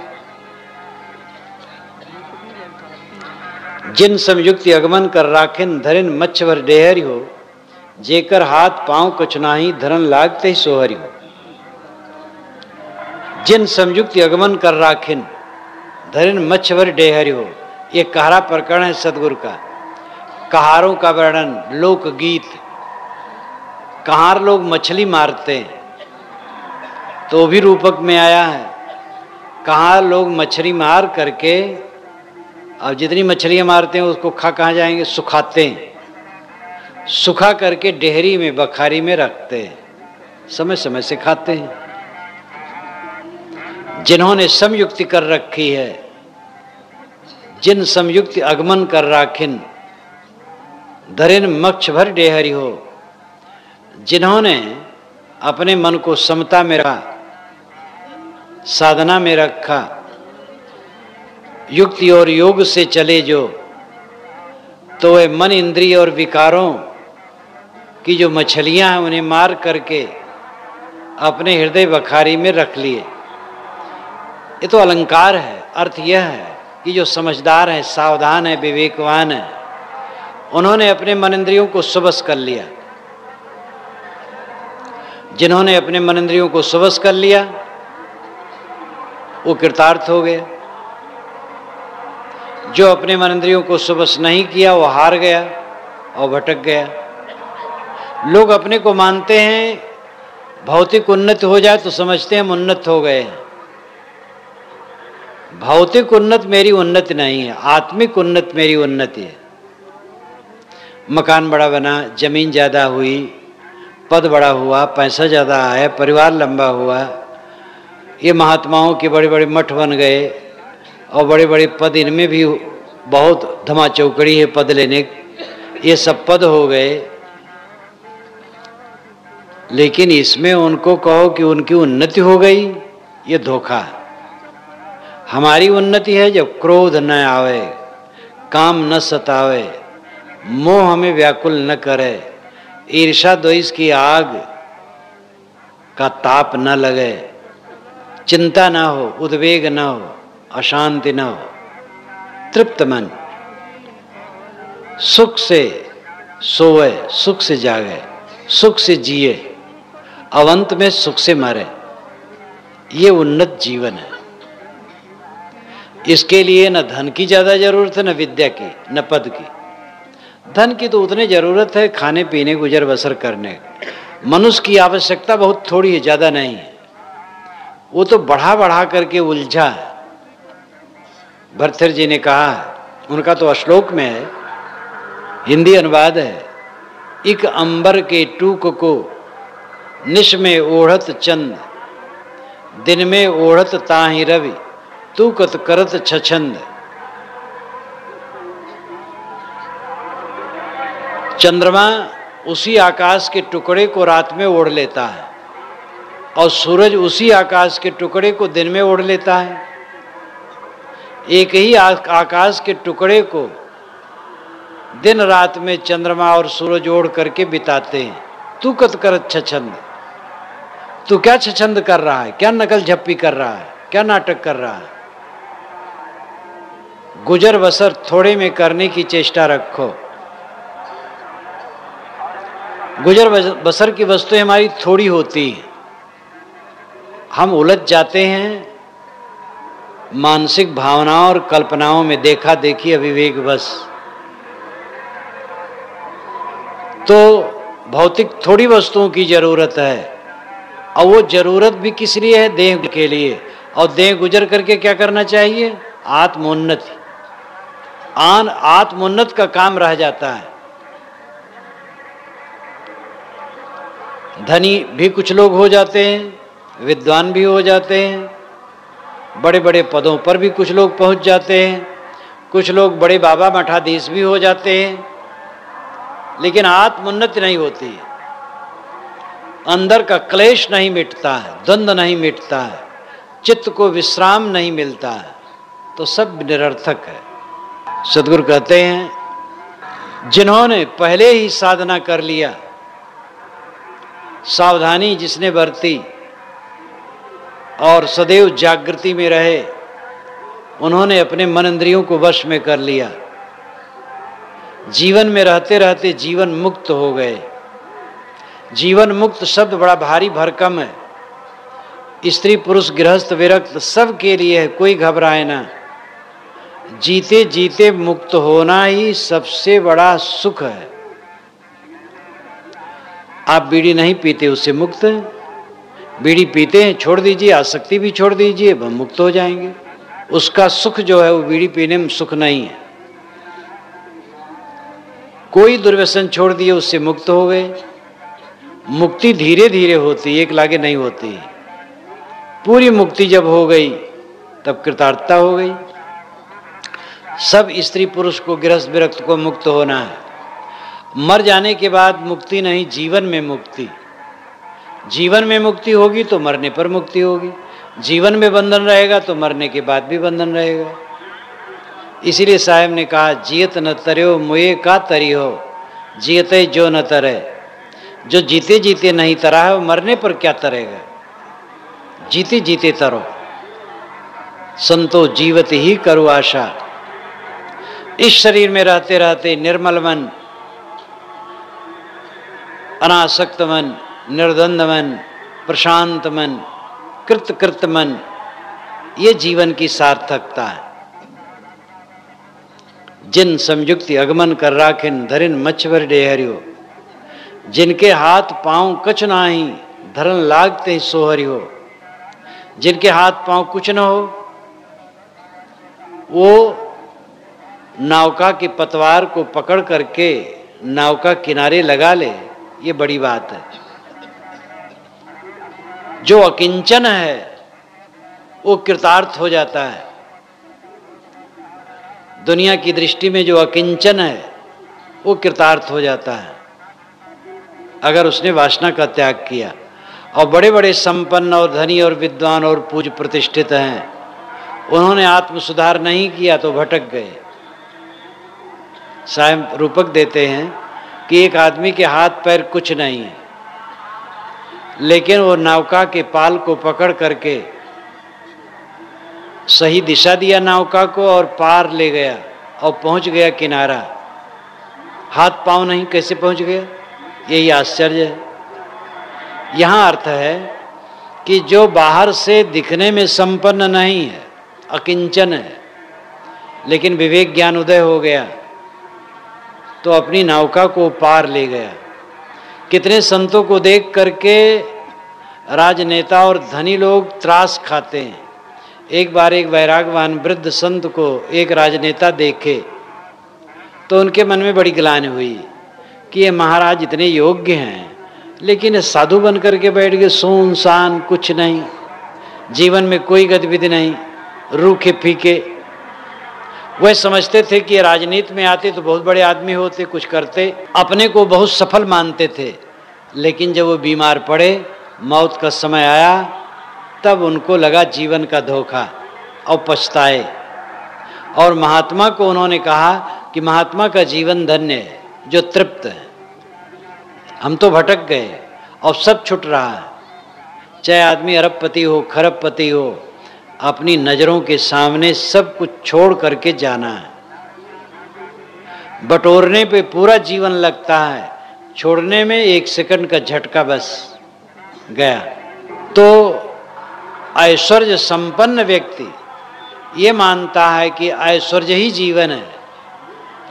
जिन समयुक्ति अगमन कर राखिन धरिन मच्छवर डेहरी हो, जेकर हाथ पांव कुछ नाही धरन लागते ही सोहरी हो। जिन समयुक्ति अगमन कर राखिन धरिन मच्छवर डेहरी हो, ये कहारा प्रकरण है सदगुरु का। कहारों का वर्णन, लोकगीत। कहार लोग मछली मारते हैं तो भी रूपक में आया है। कहार लोग मछली मार करके और जितनी मछलियां मारते हैं उसको खा कहाँ जाएंगे, सुखाते हैं। सुखा करके डेहरी में, बखारी में रखते हैं, समय समय से खाते हैं। जिन्होंने समयुक्ति कर रखी है, जिन समयुक्ति आगमन कर राखिन धरिन मक्ष भर डेहरी हो, जिन्होंने अपने मन को समता में रखा, साधना में रखा, युक्ति और योग से चले जो, तो वे मन इंद्रिय और विकारों की जो मछलियां हैं उन्हें मार करके अपने हृदय बखारी में रख लिए। ये तो अलंकार है। अर्थ यह है कि जो समझदार है, सावधान है, विवेकवान है, उन्होंने अपने मन इंद्रियों को सुबस कर लिया। जिन्होंने अपने मन इंद्रियों को सुबस कर लिया वो कृतार्थ हो गए। जो अपने मन इंद्रियों को सुबस नहीं किया वो हार गया और भटक गया। लोग अपने को मानते हैं, भौतिक उन्नति हो जाए तो समझते हैं हम उन्नत हो गए हैं। भौतिक उन्नति मेरी उन्नति नहीं है, आत्मिक उन्नति मेरी उन्नति है। मकान बड़ा बना, जमीन ज़्यादा हुई, पद बड़ा हुआ, पैसा ज़्यादा आया, परिवार लंबा हुआ, ये महात्माओं के बड़े बड़े मठ बन गए और बड़े बड़े पद, इनमें भी बहुत धमा चौकड़ी है पद लेने, ये सब पद हो गए। लेकिन इसमें उनको कहो कि उनकी उन्नति हो गई, ये धोखा है। हमारी उन्नति है जब क्रोध न आवे, काम न सतावे, मोह हमें व्याकुल न करे, ईर्षा द्वेष की आग का ताप न लगे, चिंता न हो, उद्वेग न हो, अशांति न हो, तृप्त मन, सुख से सोए, सुख से जागे, सुख से जिए, अवंत में सुख से मरे, ये उन्नत जीवन है। इसके लिए न धन की ज़्यादा जरूरत है, न विद्या की, न पद की। धन की तो उतनी जरूरत है खाने पीने गुजर बसर करने, मनुष्य की आवश्यकता बहुत थोड़ी है, ज़्यादा नहीं है। वो तो बढ़ा बढ़ा करके उलझा है। भर्तृहरि जी ने कहा है, उनका तो श्लोक में है, हिंदी अनुवाद है, इक अंबर के टूक को निश में ओढ़त चंद, दिन में ओढ़त ताहि रवि, तूकत करत छछंद। चंद्रमा उसी आकाश के टुकड़े को रात में ओढ़ लेता है और सूरज उसी आकाश के टुकड़े को दिन में ओढ़ लेता है। एक ही आकाश के टुकड़े को दिन रात में चंद्रमा और सूरज ओढ़ करके बिताते हैं। तू कत करत छछंद, तू क्या छछंद कर रहा है, क्या नकल झप्पी कर रहा है, क्या नाटक कर रहा है। गुजर बसर थोड़े में करने की चेष्टा रखो। गुजर बसर की वस्तुएं हमारी थोड़ी होती हैं, हम उलझ जाते हैं मानसिक भावनाओं और कल्पनाओं में, देखा देखी अविवेक बस। तो भौतिक थोड़ी वस्तुओं की जरूरत है, और वो जरूरत भी किस लिए है, देह के लिए। और देह गुजर करके क्या करना चाहिए, आत्मोन्नति। आत्मोन्नत का काम रह जाता है। धनी भी कुछ लोग हो जाते हैं, विद्वान भी हो जाते हैं, बड़े बड़े पदों पर भी कुछ लोग पहुंच जाते हैं, कुछ लोग बड़े बाबा मठाधीश भी हो जाते हैं, लेकिन आत्मोन्नति नहीं होती है। अंदर का क्लेश नहीं मिटता है, द्वंद्व नहीं मिटता है, चित्त को विश्राम नहीं मिलता है, तो सब निरर्थक है। सद्गुरु कहते हैं, जिन्होंने पहले ही साधना कर लिया, सावधानी जिसने बरती और सदैव जागृति में रहे, उन्होंने अपने मन इंद्रियों को वश में कर लिया, जीवन में रहते रहते जीवन मुक्त हो गए। जीवन मुक्त शब्द बड़ा भारी भरकम है, स्त्री पुरुष गृहस्थ विरक्त सब के लिए है, कोई घबराए ना। जीते जीते मुक्त होना ही सबसे बड़ा सुख है। आप बीड़ी नहीं पीते, उससे मुक्त हैं। बीड़ी पीते हैं, छोड़ दीजिए, आसक्ति भी छोड़ दीजिए, वह मुक्त हो जाएंगे। उसका सुख जो है वो बीड़ी पीने में सुख नहीं है। कोई दुर्व्यसन छोड़ दिए, उससे मुक्त हो गए। मुक्ति धीरे धीरे होती, एक लागे नहीं होती। पूरी मुक्ति जब हो गई तब कृतार्थता हो गई। सब स्त्री पुरुष को, गृहस्थ विरक्त को मुक्त होना है। मर जाने के बाद मुक्ति नहीं, जीवन में मुक्ति। जीवन में मुक्ति होगी तो मरने पर मुक्ति होगी। जीवन में बंधन रहेगा तो मरने के बाद भी बंधन रहेगा। इसीलिए साहब ने कहा, जियत न तर्यो मुए का तरी हो, जियते जो न तरे। जो जीते जीते नहीं तरा है, वो मरने पर क्या तरेगा। जीते जीते तरो, संतो जीवत ही करो आशा। इस शरीर में रहते रहते निर्मल मन, अनासक्त मन, निर्द्वंद मन, प्रशांत मन, कृत मन, ये जीवन की सार्थकता है। जिन समयुक्ति अगमन कर राखिन धरिन मच्छवर डेहरियो, जिनके हाथ पांव कछ नाही धरन लागते सोहरि हो। जिनके हाथ पांव कुछ न हो वो नौका की पतवार को पकड़ करके नौका किनारे लगा ले, ये बड़ी बात है। जो अकिंचन है वो कृतार्थ हो जाता है। दुनिया की दृष्टि में जो अकिंचन है वो कृतार्थ हो जाता है अगर उसने वासना का त्याग किया। और बड़े बड़े संपन्न और धनी और विद्वान और पूज्य प्रतिष्ठित हैं, उन्होंने आत्म सुधार नहीं किया तो भटक गए। सायं रूपक देते हैं कि एक आदमी के हाथ पैर कुछ नहीं है, लेकिन वो नौका के पाल को पकड़ करके सही दिशा दिया नौका को और पार ले गया और पहुंच गया किनारा। हाथ पांव नहीं, कैसे पहुंच गया? यही आश्चर्य है। यहाँ अर्थ है कि जो बाहर से दिखने में संपन्न नहीं है, अकिंचन है, लेकिन विवेक ज्ञान उदय हो गया तो अपनी नौका को पार ले गया। कितने संतों को देख करके राजनेता और धनी लोग त्रास खाते हैं। एक बार एक वैरागवान वृद्ध संत को एक राजनेता देखे तो उनके मन में बड़ी ग्लानि हुई कि ये महाराज इतने योग्य हैं, लेकिन साधु बन करके बैठ गए, सुनसान, कुछ नहीं, जीवन में कोई गतिविधि नहीं, रूखे फीके। वह समझते थे कि राजनीति में आते तो बहुत बड़े आदमी होते, कुछ करते, अपने को बहुत सफल मानते थे। लेकिन जब वो बीमार पड़े, मौत का समय आया, तब उनको लगा जीवन का धोखा और पछताए। और महात्मा को उन्होंने कहा कि महात्मा का जीवन धन्य है जो तृप्त है, हम तो भटक गए और सब छूट रहा है। चाहे आदमी अरबपति हो, खरबपति हो, अपनी नजरों के सामने सब कुछ छोड़ करके जाना है। बटोरने पे पूरा जीवन लगता है, छोड़ने में 1 सेकंड का झटका बस गया। तो ऐश्वर्य संपन्न व्यक्ति ये मानता है कि ऐश्वर्य ही जीवन है,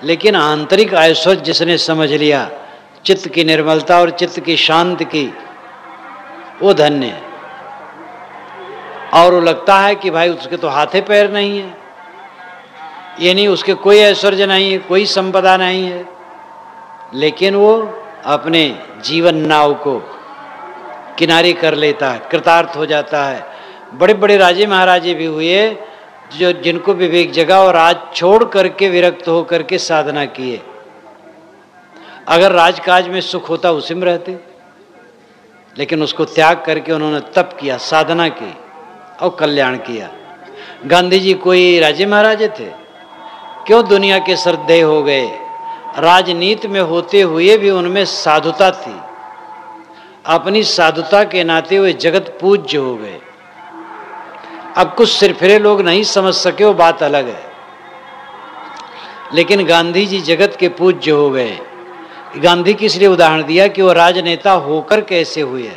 लेकिन आंतरिक ऐश्वर्य जिसने समझ लिया, चित्त की निर्मलता और चित्त की शांति की, वो धन्य है। और वो लगता है कि भाई उसके तो हाथे पैर नहीं है, ये नहीं उसके कोई ऐश्वर्य नहीं है, कोई संपदा नहीं है, लेकिन वो अपने जीवन नाव को किनारे कर लेता है, कृतार्थ हो जाता है। बड़े बड़े राजे महाराजे भी हुए जो जिनको विवेक जगा और राज छोड़ करके विरक्त हो करके साधना किए। अगर राजकाज में सुख होता उसी में रहते, लेकिन उसको त्याग करके उन्होंने तप किया, साधना की और कल्याण किया। गांधी जी कोई राजे महाराजे थे? क्यों दुनिया के श्रद्धेय हो गए? राजनीति में होते हुए भी उनमें साधुता थी। अपनी साधुता के नाते हुए जगत पूज्य हो गए। अब कुछ सिरफिरे लोग नहीं समझ सके, वो बात अलग है, लेकिन गांधी जी जगत के पूज्य हो गए। गांधी की इसलिए उदाहरण दिया कि वो राजनेता होकर कैसे हुए।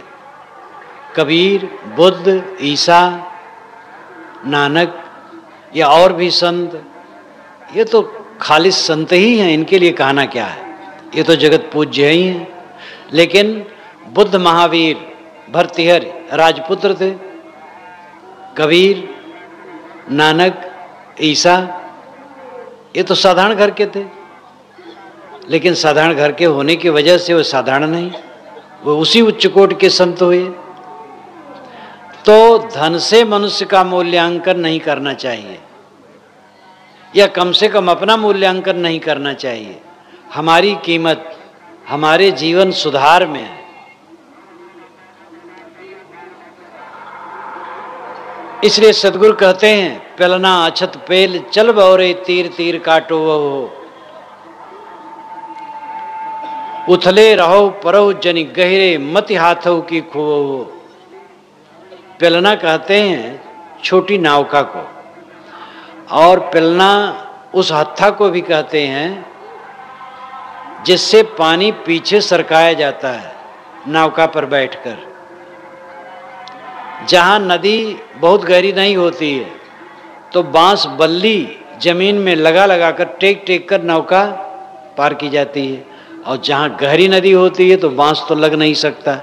कबीर, बुद्ध, ईसा, नानक या और भी संत, ये तो खाली संत ही हैं, इनके लिए कहना क्या है, ये तो जगत पूज्य ही हैं। लेकिन बुद्ध, महावीर, भर्तृहरि राजपुत्र थे, कबीर, नानक, ईसा, ये तो साधारण घर के थे, लेकिन साधारण घर के होने की वजह से वो साधारण नहीं, वो उसी उच्च कोट के संत हुए। तो धन से मनुष्य का मूल्यांकन नहीं करना चाहिए, या कम से कम अपना मूल्यांकन नहीं करना चाहिए। हमारी कीमत हमारे जीवन सुधार में है। इसलिए सदगुरु कहते हैं, पेलना अछत पेल चल बौरे तीर तीर काटो वो, उथले रहो परो जनि गहरे मति हाथों की खो। पेलना कहते हैं छोटी नौका को, और पेलना उस हत्था को भी कहते हैं जिससे पानी पीछे सरकाया जाता है नौका पर बैठकर। जहाँ नदी बहुत गहरी नहीं होती है तो बांस बल्ली जमीन में लगा लगा कर टेक टेक कर नौका पार की जाती है। और जहाँ गहरी नदी होती है तो बांस तो लग नहीं सकता,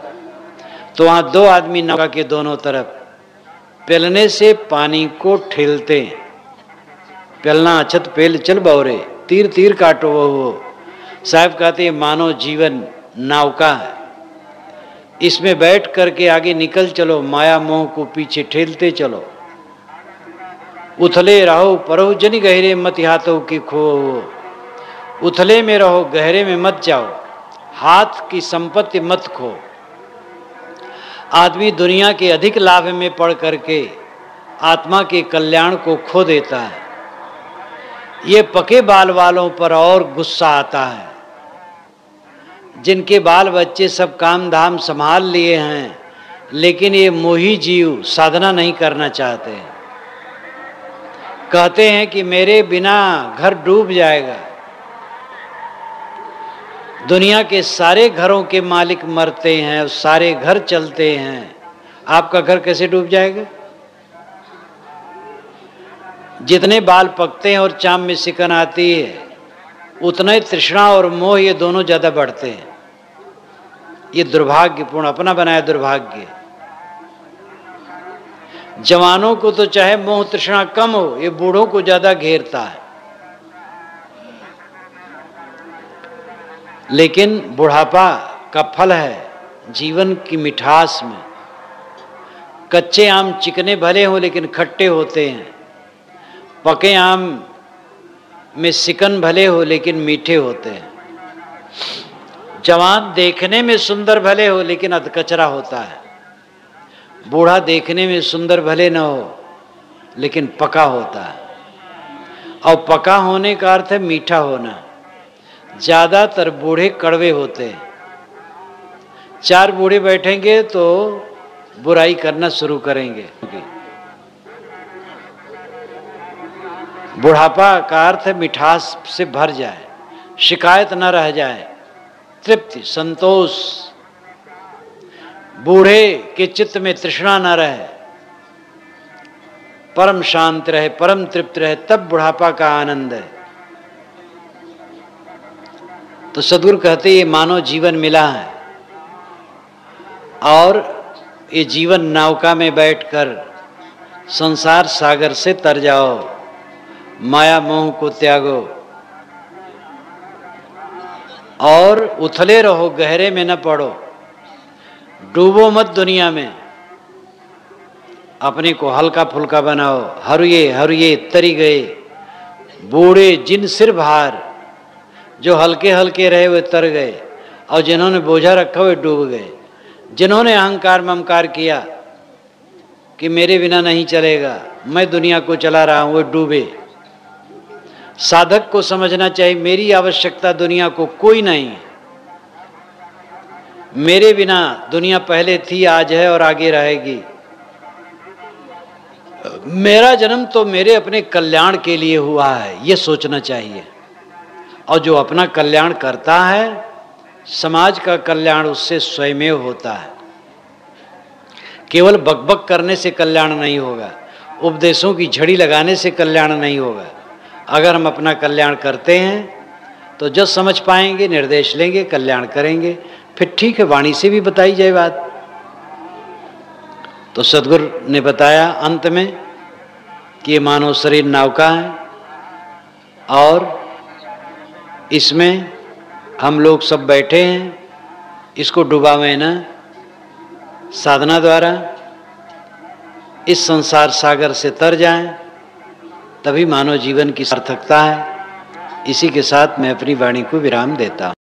तो वहाँ दो आदमी नौका के दोनों तरफ पेलने से पानी को ठेलते हैं। पेलना अछत पेल चल बौरे, तीर तीर काटो वो। साहब कहते हैं मानव जीवन नौका है, इसमें बैठ करके आगे निकल चलो, माया मोह को पीछे ठेलते चलो। उथले रहो परो जनी गहरे मत हाथों की खो, उथले में रहो गहरे में मत जाओ, हाथ की संपत्ति मत खो। आदमी दुनिया के अधिक लाभ में पड़ करके आत्मा के कल्याण को खो देता है। ये पके बाल वालों पर और गुस्सा आता है, जिनके बाल बच्चे सब काम धाम संभाल लिए हैं, लेकिन ये मोही जीव साधना नहीं करना चाहते हैं। कहते हैं कि मेरे बिना घर डूब जाएगा। दुनिया के सारे घरों के मालिक मरते हैं और सारे घर चलते हैं, आपका घर कैसे डूब जाएगा? जितने बाल पकते हैं और चाम में सिकन आती है, उतना ही तृष्णा और मोह ये दोनों ज्यादा बढ़ते हैं। ये दुर्भाग्यपूर्ण, अपना बनाया दुर्भाग्य। जवानों को तो चाहे मोह तृष्णा कम हो, ये बूढ़ों को ज्यादा घेरता है। लेकिन बुढ़ापा का फल है जीवन की मिठास में। कच्चे आम चिकने भले हों लेकिन खट्टे होते हैं, पके आम में सिकन भले हो लेकिन मीठे होते हैं। जवान देखने में सुंदर भले हो लेकिन अधकचरा होता है, बूढ़ा देखने में सुंदर भले न हो लेकिन पका होता है। और पका होने का अर्थ है मीठा होना। ज्यादातर बूढ़े कड़वे होते हैं। चार बूढ़े बैठेंगे तो बुराई करना शुरू करेंगे। बुढ़ापा का अर्थ है मिठास से भर जाए, शिकायत न रह जाए, तृप्ति संतोष। बूढ़े के चित्त में तृष्णा न रहे, परम शांत रहे, परम तृप्त रहे, तब बुढ़ापा का आनंद है। तो सद्गुरु कहते ये मानव जीवन मिला है और ये जीवन नौका में बैठकर संसार सागर से तर जाओ, माया मोह को त्यागो और उथले रहो, गहरे में न पड़ो, डूबो मत दुनिया में। अपने को हल्का फुल्का बनाओ। हरुये तरी गए बूढ़े जिन सिर भार, जो हल्के हल्के रहे वे तर गए और जिन्होंने बोझा रखा वे डूब गए। जिन्होंने अहंकार ममकार किया कि मेरे बिना नहीं चलेगा, मैं दुनिया को चला रहा हूं, वो डूबे। साधक को समझना चाहिए मेरी आवश्यकता दुनिया को कोई नहीं है। मेरे बिना दुनिया पहले थी, आज है और आगे रहेगी। मेरा जन्म तो मेरे अपने कल्याण के लिए हुआ है, ये सोचना चाहिए। और जो अपना कल्याण करता है, समाज का कल्याण उससे स्वयमेव होता है। केवल बकबक करने से कल्याण नहीं होगा, उपदेशों की झड़ी लगाने से कल्याण नहीं होगा। अगर हम अपना कल्याण करते हैं तो जब समझ पाएंगे, निर्देश लेंगे, कल्याण करेंगे, फिर ठीक है वाणी से भी बताई जाए बात। तो सद्गुरु ने बताया अंत में कि ये मानव शरीर नौका है और इसमें हम लोग सब बैठे हैं, इसको डुबावे न साधना द्वारा इस संसार सागर से तर जाएं, तभी मानव जीवन की सार्थकता है। इसी के साथ मैं अपनी वाणी को विराम देता हूँ।